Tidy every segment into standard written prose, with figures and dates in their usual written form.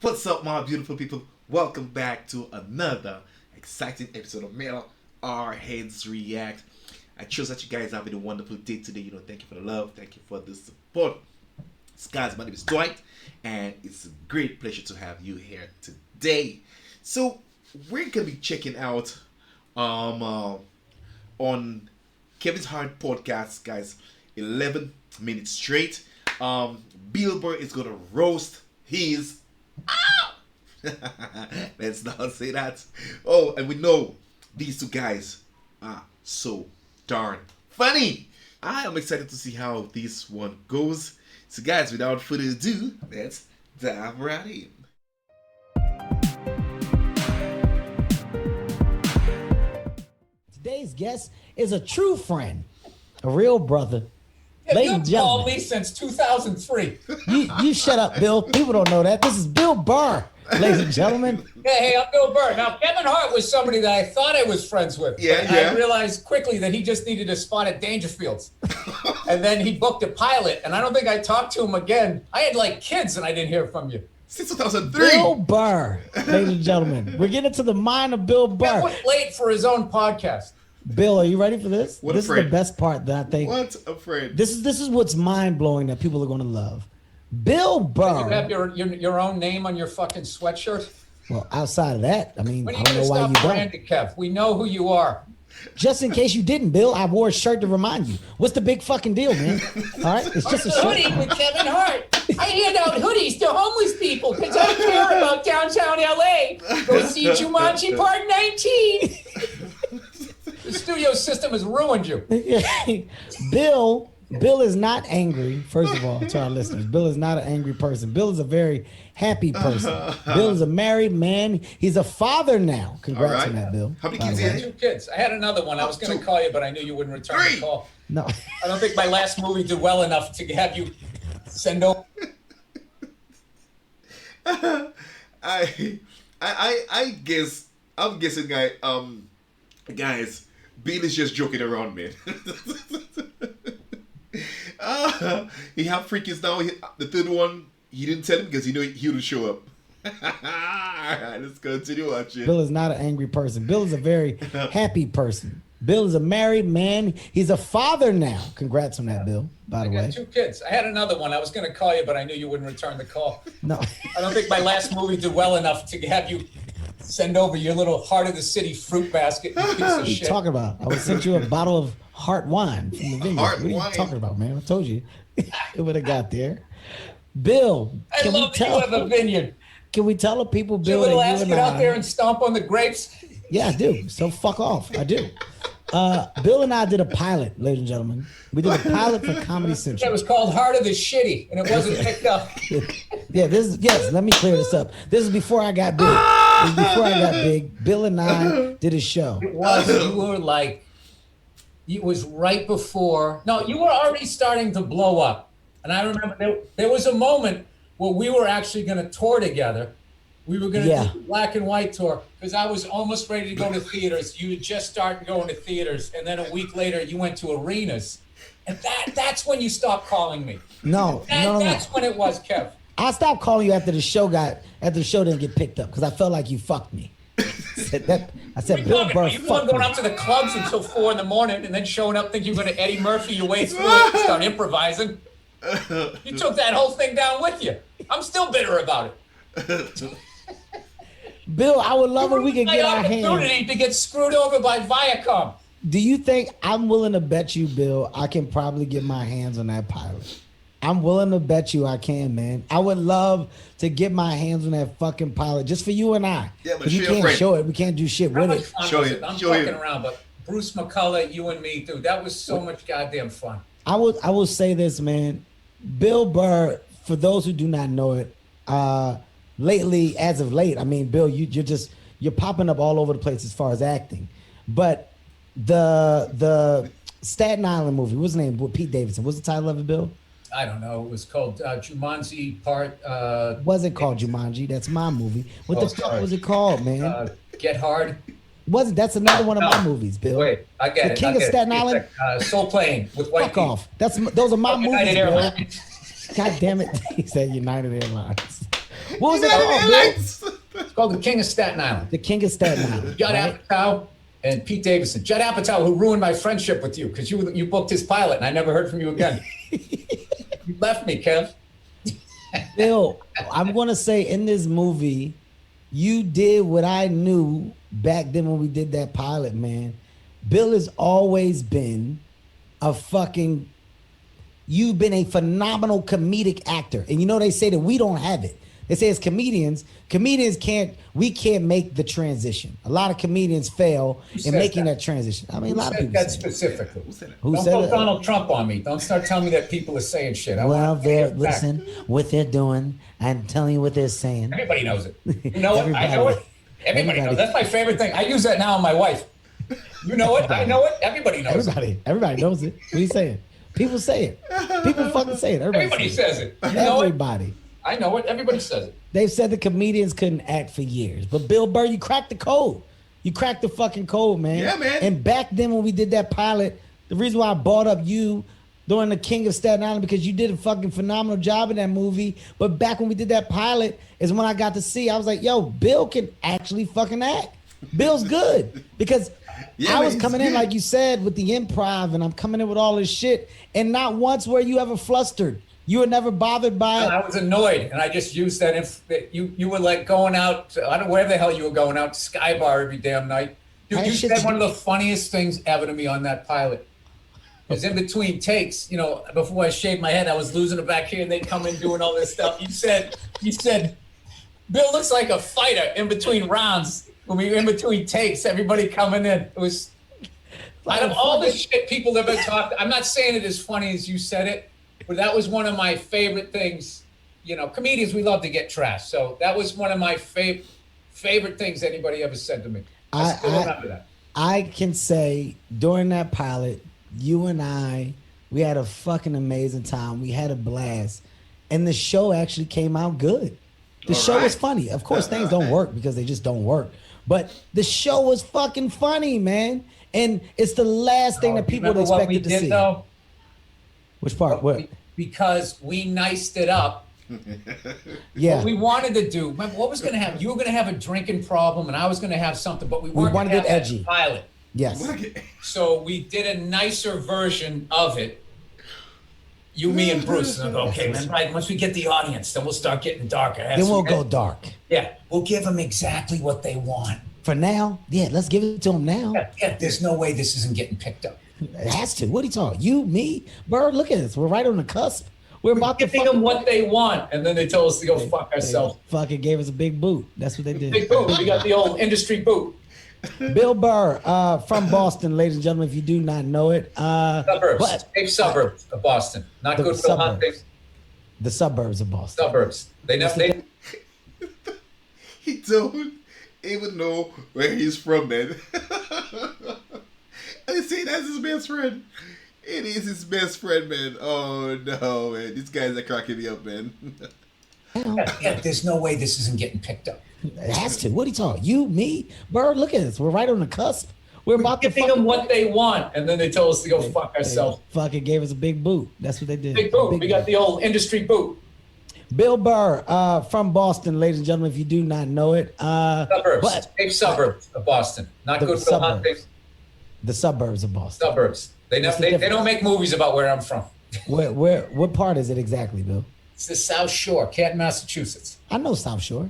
What's up, my beautiful people? Welcome back to another exciting episode of Male Our Heads React. I trust that you guys are having a wonderful day today. Thank you for the love, thank you for the support. Guys, my name is Dwight, and it's a great pleasure to have you here today. So, we're gonna be checking out on Kevin's Hart podcast, guys, 11 minutes straight. Bill Burr is gonna roast his. Let's not say that. Oh, and we know these two guys are so darn funny. I am excited to see how this one goes. So, guys, without further ado, let's dive right in. Today's guest is a true friend, a real brother. Yeah, Ladies you've and gentlemen, called me since 2003. you shut up, Bill. People don't know that. This is Bill Burr, ladies and gentlemen. Hey, I'm Bill Burr. Now, Kevin Hart was somebody that I thought I was friends with. Yeah. I realized quickly that he just needed a spot at Dangerfields. And then he booked a pilot, and I don't think I talked to him again. I had like kids, and I didn't hear from you. Since 2003. Bill Burr, ladies and gentlemen. We're getting to the mind of Bill Burr. That was late for his own podcast. Bill, are you ready for this? What a This is friend. the best part that I think. What a friend. This is what's mind blowing that people are going to love. Bill You have Burr. your own name on your fucking sweatshirt. Well, outside of that, I mean, When are I you don't going know to why stop you don't. branding, Kev? We know who you are. Just in case you didn't, Bill, I wore a shirt to remind you. What's the big fucking deal, man? All right, it's just a Hoodie shirt. with Kevin Hart. I hand out hoodies to homeless people because I care about downtown LA. Go see Jumanji Part 19. The studio system has ruined you. Bill is not angry. First of all, to our listeners, Bill is not an angry person. Bill is a very happy person. Bill is a married man. He's a father now. Congrats All right. on that, Bill. How many by kids the he way. had? 2 kids. I had another one. I was going to call you, but I knew you wouldn't return Three. the call. No, I don't think my last movie did well enough to have you send over. I guess I'm guessing guys, Bill is just joking around, man. He have three kids now. The third one he didn't tell him because he knew he would show up. Alright, let's continue watching. Bill is not an angry person. Bill is a very happy person. Bill is a married man. He's a father now. Congrats on that, Bill, by I the got way. 2 kids. I had another one. I was going to call you, but I knew you wouldn't return the call. No, I don't think my last movie did well enough to have you send over your little heart of the city fruit basket. You piece of what are you shit. talking about? I would send you a bottle of Hart wine from the vineyard. Hart What are you wine. talking about, man? I told you. It would have got there. Bill, I can we love that you have a tell? vineyard. Can we tell the people, Did your Bill, little that ass you get and out there I? and stomp on the grapes? Yeah, I do. So fuck off. I do. Bill and I did a pilot, ladies and gentlemen. We did a pilot for Comedy It Central. was called Heart of the Shitty, and it wasn't picked up. Yeah, yes, let me clear this up. This is before I got big. This is before I got big. Bill and I did a show. It was, you were like, it was right before, no, you were already starting to blow up. And I remember there was a moment where we were actually going to tour together. We were going to Yeah. do the black and white tour because I was almost ready to go to theaters. You had just started going to theaters. And then a week later, you went to arenas. And that's when you stopped calling me. No. That's when it was, Kev. I stopped calling you after the show didn't get picked up because I felt like you fucked me. I said Bill Burr You weren't fucked going me. up to the clubs until 4 in the morning and then showing up thinking you're going to Eddie Murphy your way through it and start improvising. You took that whole thing down with you. I'm still bitter about it. Bill, I would love if we could My get our hands. opportunity to get screwed over by Viacom. Do you think I'm willing to bet you, Bill, I can probably get my hands on that pilot? I'm willing to bet you I can, man. I would love to get my hands on that fucking pilot just for you and I. Yeah, but 'Cause you show your can't friend. show it. We can't do shit How with much it. fun Show was you, it? I'm show you. fucking around, but Bruce McCullough, you and me, dude, that was so much goddamn fun. I will say this, man. Bill Burr, for those who do not know it, lately, as of late, I mean, Bill, you're popping up all over the place as far as acting. But the Staten Island movie, what's the name? With Pete Davidson. What's the title of it, Bill? I don't know. It was called Jumanji Part. Wasn't called Jumanji. That's my movie. What Oh, the fuck sorry. was it called, man? Get Hard. Wasn't that's another one of No. my movies, Bill? Wait, I get The it. King I of get Staten it. It's Island? like, Soul Plane with white Fuck people. off. Those are my movies, United Bill. Airlines. God damn it. He said United Airlines. What was it called, Bill? It's called The King of Staten Island. The King of Staten Island. Judd right? Apatow and Pete Davidson. Judd Apatow, who ruined my friendship with you because you booked his pilot and I never heard from you again. You left me, Kev. Bill, I'm going to say in this movie, you did what I knew back then when we did that pilot, man. Bill has always been you've been a phenomenal comedic actor. And you know, they say that we don't have it. They say as comedians we can't make the transition. A lot of comedians fail in making that transition. I mean, a lot of people that say specifically. Who Don't said put it? Donald Trump on me. Don't start telling me that people are saying shit. Well, listen, what they're doing, I'm telling you what they're saying. Everybody knows it. You know it. I know it. Everybody knows. That's my favorite thing. I use that now on my wife. You know it. I know it. Everybody knows it. Everybody knows it. What are you saying? People say it. People fucking say it. Everybody says it. You know everybody. It. I know it. Everybody says it. They've said the comedians couldn't act for years. But Bill Burr, you cracked the code. You cracked the fucking code, man. Yeah, man. And back then when we did that pilot, the reason why I brought up you during The King of Staten Island, because you did a fucking phenomenal job in that movie. But back when we did that pilot is when I got to see, I was like, yo, Bill can actually fucking act. Bill's good. Because I was coming in, like you said, with the improv, and I'm coming in with all this shit. And not once were you ever flustered. You were never bothered by it. I was annoyed, and I just used that. You were like going out, I don't know where the hell you were going out, to Sky Bar every damn night. Dude, you said one of the funniest things ever to me on that pilot. It was in between takes, you know, before I shaved my head, I was losing it back here, and they'd come in doing all this stuff. You said, Bill looks like a fighter in between rounds. When we were in between takes, everybody coming in. It was, out of all the shit people ever talked, I'm not saying it as funny as you said it, but that was one of my favorite things. You know, comedians, we love to get trashed. So that was one of my favorite things anybody ever said to me. I still remember that. I can say during that pilot, you and I, we had a fucking amazing time. We had a blast. And the show actually came out good. The show was funny. Of course, things don't work because they just don't work. But the show was fucking funny, man. And it's the last thing that people would expect to see. Though? Which part? What? Because we niced it up. Yeah. What we wanted to do, remember what was going to happen? You were going to have a drinking problem and I was going to have something, but we weren't going to have edgy pilot. Yes. So we did a nicer version of it. You, me, and Bruce. And okay, man, right, once we get the audience, then we'll start getting darker. Then we'll go dark. Yeah. We'll give them exactly what they want. For now, yeah, let's give it to them now. Yeah, there's no way this isn't getting picked up. It has to. What are you talking? You, me, Burr, look at us. We're right on the cusp. We're about to giving them what they want, and then they told us to go fuck ourselves. Fucking gave us a big boot. That's what they did. Big boot. We got the old industry boot. Bill Burr, from Boston, ladies and gentlemen, if you do not know it. Suburbs. Safe suburbs of Boston. Not good for the hunting. The suburbs of Boston. Suburbs. He don't even know where he's from, man. I see that's his best friend. It is his best friend, man. Oh no, man. These guys are cracking me up, man. Yeah, there's no way this isn't getting picked up. It has to. What are you talking? You, me, Burr, look at us. We're right on the cusp. We're about to giving them what they want, and then they told us to go fuck ourselves. Fucking gave us a big boot. That's what they did. Big boot. We got the old industry boot. Bill Burr, from Boston, ladies and gentlemen, if you do not know it. Suburbs. Safe suburbs of Boston. Not good for the hunting. The suburbs of Boston. Suburbs. They don't make movies about where I'm from. What part is it exactly, Bill? It's the South Shore, Canton, Massachusetts. I know South Shore.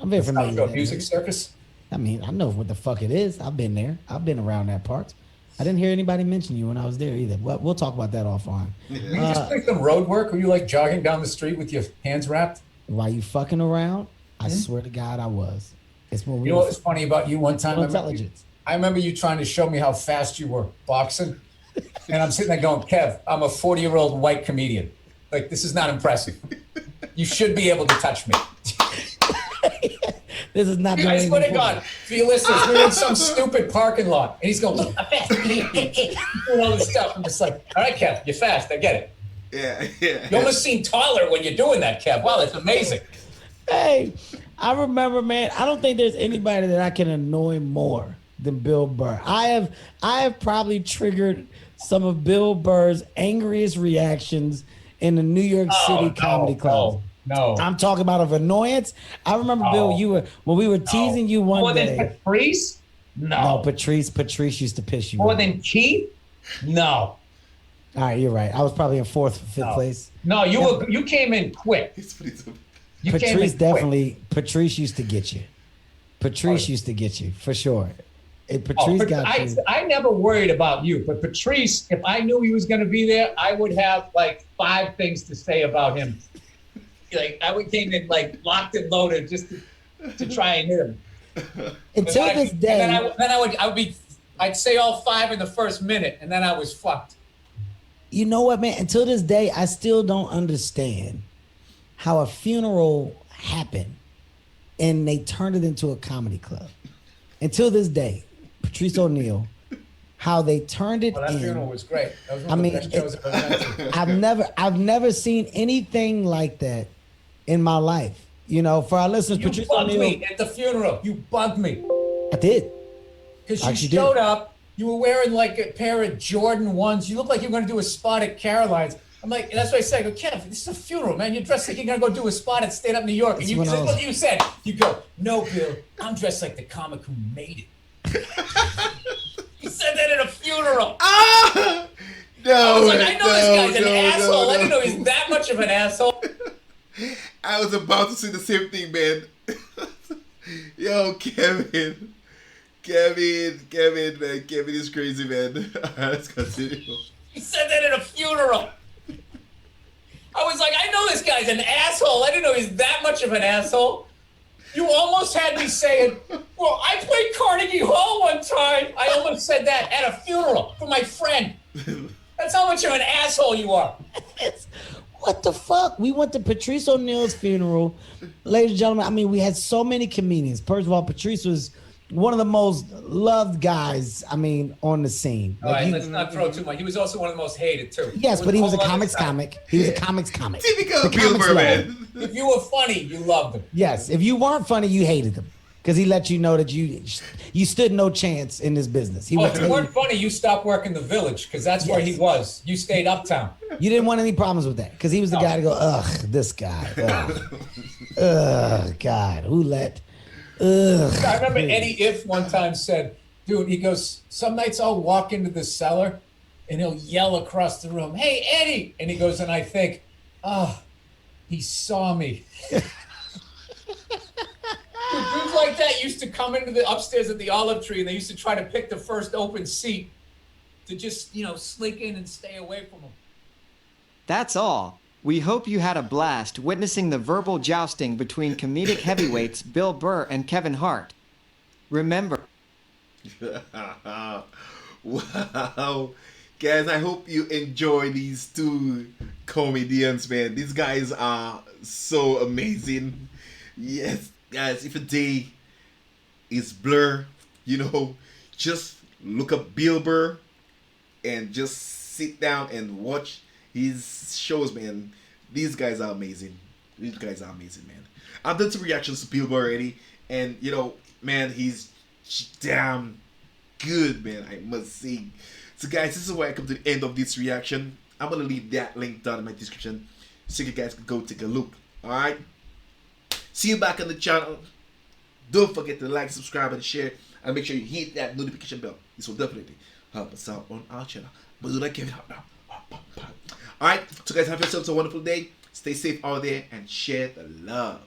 I'm very familiar with that. Music circus? I mean, I know what the fuck it is. I've been there. I've been around that part. I didn't hear anybody mention you when I was there either. We'll talk about that offline. You just like some road work? Were you like jogging down the street with your hands wrapped? While you fucking around, I swear to God I was. It's when you know what was funny about you one time? Intelligence. I remember you trying to show me how fast you were boxing. And I'm sitting there going, Kev, I'm a 40-year-old white comedian. Like, this is not impressive. You should be able to touch me. This is not. I swear to God, for your listeners, we're in some stupid parking lot, and he's going, look, I'm fast. Doing all this stuff. I'm just like, all right, Kev, you're fast. I get it. Yeah. You almost seem taller when you're doing that, Kev. Wow, that's amazing. Hey, I remember, man. I don't think there's anybody that I can annoy more than Bill Burr. I have probably triggered some of Bill Burr's angriest reactions in the New York City comedy club. No. I'm talking about of annoyance. I remember, Bill, when we were teasing you one More day. than Patrice? No, No. Patrice used to piss you More off. than Keith? No. All right, you're right. I was probably in fourth or fifth place. No, you came in quick. You came Patrice in definitely. Quick. Patrice used to get you. Patrice used to get you for sure. Patrice got you. I never worried about you, but Patrice, if I knew he was going to be there, I would have like 5 things to say about him. Like I would came in like locked and loaded just to try and hit him. Until this day, I'd say all 5 in the first minute, and then I was fucked. You know what, man? Until this day, I still don't understand how a funeral happened and they turned it into a comedy club. Until this day, Patrice O'Neal, how they turned it that in. funeral was great. That was one of the best shows I've ever been to. I've never seen anything like that in my life. You know, for our listeners, You Patrice bugged O'Neal. me at the funeral. You bugged me. I did. Because you Actually showed did. up, you were wearing like a pair of Jordan 1s. You looked like you were going to do a spot at Caroline's. I'm like, that's what I said. I go, Kev, this is a funeral, man. You're dressed like you're going to go do a spot at Stand Up New York. And That's you, when I this is was- what you said. You go, no, Bill, I'm dressed like the comic who made it. You said that at a funeral. Ah! No, I was like, I know this guy's an no, asshole. no, I didn't know no. he's that much of an asshole. I was about to say the same thing, man. Yo, Kevin, man. Kevin is crazy, man. All right, let's continue. He said that at a funeral. I was like, I know this guy's an asshole. I didn't know he's that much of an asshole. You almost had me saying, well, I played Carnegie Hall one time. I almost said that at a funeral for my friend. That's how much of an asshole you are. What the fuck? We went to Patrice O'Neal's funeral. Ladies and gentlemen, I mean, we had so many comedians. First of all, Patrice was one of the most loved guys, I mean, on the scene. All right, he- let's not throw too much. He was also one of the most hated, too. yes, but he was a whole other comics side. comic. He was a comics comic. Typical The Bill comics Burr, love man. him. If you were funny, you loved him. Yes, if you weren't funny, you hated him. Because he let you know that you stood no chance in this business. He Well, would if tell you you, weren't funny, you stopped working the Village, because that's where he Yes. was. You stayed uptown. you didn't want any problems with that. Because he was the guy to go, ugh, this guy. Ugh, God, who let... Ugh. I remember Eddie If one time said, dude, he goes, some nights I'll walk into the cellar and he'll yell across the room, hey, Eddie. And he goes, and I think, oh, he saw me. Dude, dudes like that used to come into the upstairs at the Olive Tree and they used to try to pick the first open seat to just, slink in and stay away from him. That's all. We hope you had a blast witnessing the verbal jousting between comedic heavyweights Bill Burr and Kevin Hart. Remember, Wow. Guys, I hope you enjoy these 2 comedians, man. These guys are so amazing. Yes, guys, if a day is blur, just look up Bill Burr and just sit down and watch his shows, man. These guys are amazing. Man. I've done some reactions to Bill Burr already, and man, he's damn good, man, I must say. So guys, this is where I come to the end of this reaction. I'm gonna leave that link down in my description so you guys can go take a look. Alright? See you back on the channel. Don't forget to like, subscribe, and share, and make sure you hit that notification bell. This will definitely help us out on our channel. But do not give it up now. Alright, so guys, have yourselves a wonderful day. Stay safe out there and share the love.